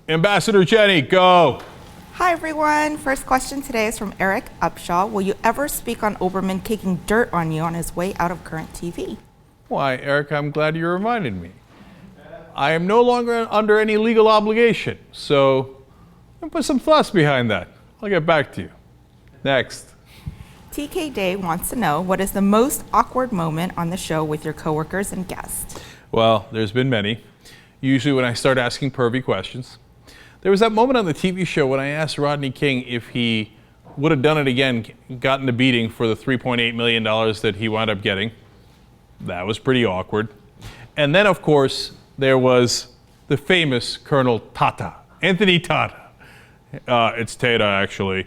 Ambassador Jenny, go. Hi everyone. First question today is from Eric Upshaw. Will you ever speak on Olbermann kicking dirt on you on his way out of current TV? Why, Eric, I'm glad you reminded me. I am no longer under any legal obligation, so I'll put some thoughts behind that. I'll get back to you. Next. TK Day wants to know, what is the most awkward moment on the show with your coworkers and guests? Well, there's been many. Usually when I start asking pervy questions. There was that moment on the TV show when I asked Rodney King if he would have done it again, gotten the beating for the $3.8 million that he wound up getting. That was pretty awkward. And then, of course, there was the famous Colonel Tata, Anthony Tata. It's Tata, actually.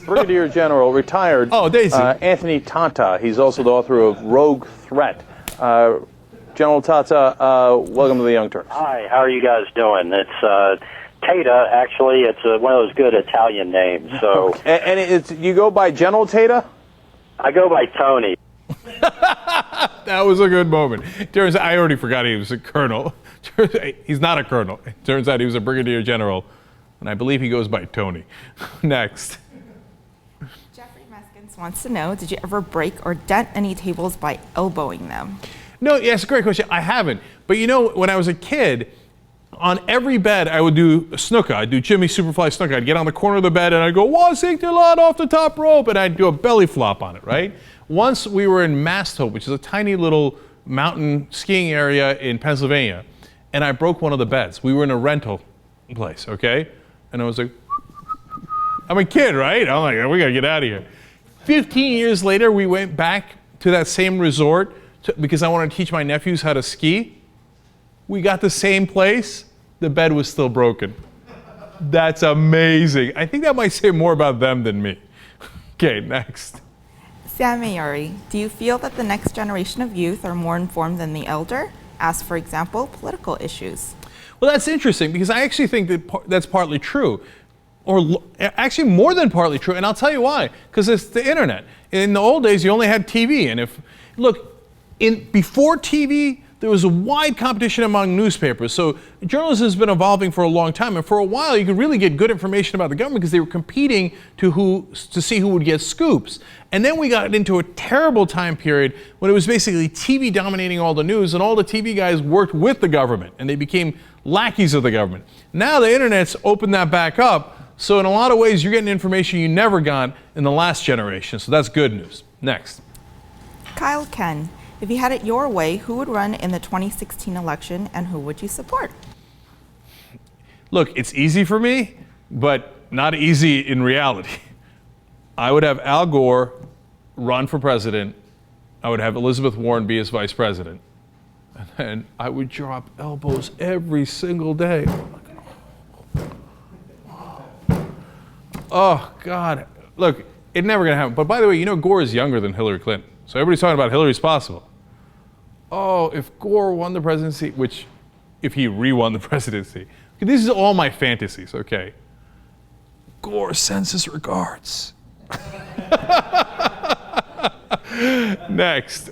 Brigadier General, retired. Oh, Daisy. Anthony Tata. He's also the author of Rogue Threat. General Tata, welcome to the Young Turks. Hi, how are you guys doing? It's Tata, actually. It's one of those good Italian names. So. And it's, you go by General Tata? I go by Tony. That was a good moment. Turns out, I already forgot he was a colonel. He's not a colonel. It turns out he was a brigadier general, and I believe he goes by Tony. Next. Jeffrey Meskins wants to know, did you ever break or dent any tables by elbowing them? No, yes, great question. I haven't. But you know, when I was a kid, on every bed I would do snooker. I'd do Jimmy Superfly snooker. I'd get on the corner of the bed and I'd go, "One sink to lot off the top rope," and I'd do a belly flop on it, right? Once we were in Mast Hope, which is a tiny little mountain skiing area in Pennsylvania, and I broke one of the beds. We were in a rental place, okay? And I was like, I'm a kid, right? I'm like, we gotta get out of here. 15 years later, we went back to that same resort because I wanted to teach my nephews how to ski. We got the same place. The bed was still broken. That's amazing. I think that might say more about them than me. Okay, next. Sam Mayuri, do you feel that the next generation of youth are more informed than the elder? As, for example, political issues. Well, that's interesting because I actually think that that's partly true. Or actually more than partly true, and I'll tell you why. Because it's the internet. In the old days, you only had TV, and before TV, there was a wide competition among newspapers. So journalism has been evolving for a long time, and for a while you could really get good information about the government because they were competing to see who would get scoops. And then we got into a terrible time period when it was basically TV dominating all the news, and all the TV guys worked with the government, and they became lackeys of the government. Now the internet's opened that back up, so in a lot of ways you're getting information you never got in the last generation, so that's good news. Next. Kyle Ken, if you had it your way, who would run in the 2016 election and who would you support? Look, it's easy for me, but not easy in reality. I would have Al Gore run for president. I would have Elizabeth Warren be his vice president. And I would drop elbows every single day. Oh, God. Look, it's never going to happen. But by the way, you know Gore is younger than Hillary Clinton. So everybody's talking about Hillary's possible. Oh, if Gore won the presidency, which if he re-won the presidency. This is all my fantasies, okay? Gore sends his regards. Next.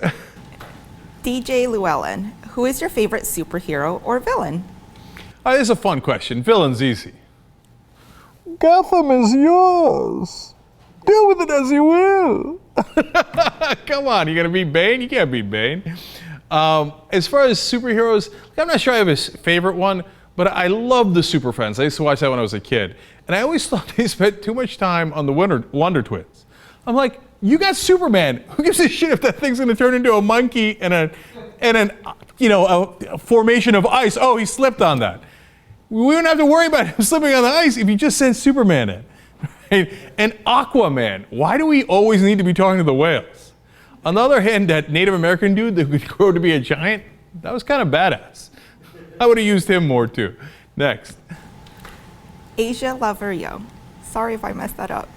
DJ Llewellyn, who is your favorite superhero or villain? This is a fun question. Villain's easy. Gotham is yours. Deal with it as you will. Come on, you gonna beat Bane? You can't beat Bane. As far as superheroes, I'm not sure I have a favorite one, but I love the Super Friends. I used to watch that when I was a kid. And I always thought they spent too much time on the Wonder Twins. I'm like, you got Superman. Who gives a shit if that thing's gonna turn into a monkey and a formation of ice? Oh, he slipped on that. We don't have to worry about him slipping on the ice if you just send Superman in. Right? And Aquaman, why do we always need to be talking to the whales? On the other hand, that Native American dude that could grow to be a giant, that was kind of badass. I would have used him more too. Next. Asia Laverio, sorry if I messed that up.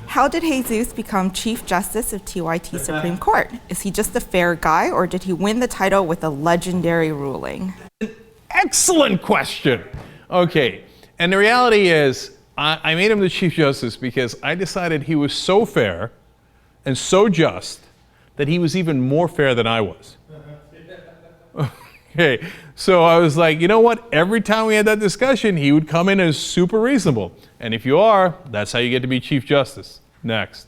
How did Jesus become Chief Justice of TYT Supreme Court? Is he just a fair guy, or did he win the title with a legendary ruling? Excellent question. Okay, and the reality is, I made him the Chief Justice because I decided he was so fair and so just that he was even more fair than I was. Okay, so I was like, you know what? Every time we had that discussion, he would come in as super reasonable. And if you are, that's how you get to be Chief Justice. Next.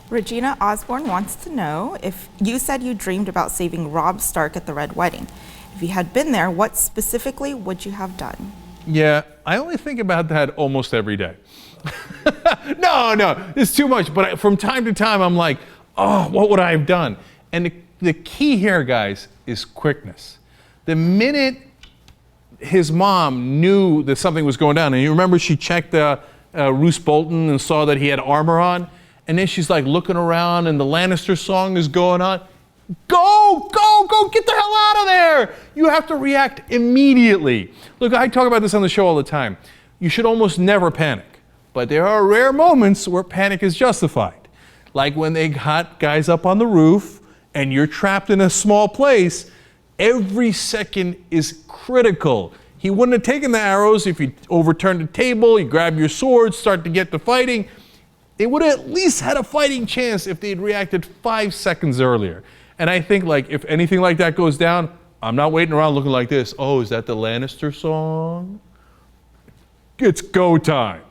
Regina Osborne wants to know if you said you dreamed about saving Robb Stark at the Red Wedding. If you had been there, what specifically would you have done? Yeah, I only think about that almost every day. No, it's too much. But from time to time, I'm like, oh, what would I have done? And the key here, guys, is quickness. The minute his mom knew that something was going down, and you remember she checked Roose Bolton and saw that he had armor on, and then she's like looking around and the Lannister song is going on. Go, get the hell out of there. You have to react immediately. Look, I talk about this on the show all the time. You should almost never panic, but there are rare moments where panic is justified. Like when they got guys up on the roof and you're trapped in a small place, every second is critical. He wouldn't have taken the arrows if you overturned the table, you grab your sword, start to get to fighting. They would have at least had a fighting chance if they'd reacted 5 seconds earlier. And I think, like, if anything like that goes down, I'm not waiting around looking like this. Oh, is that the Lannister song? It's go time.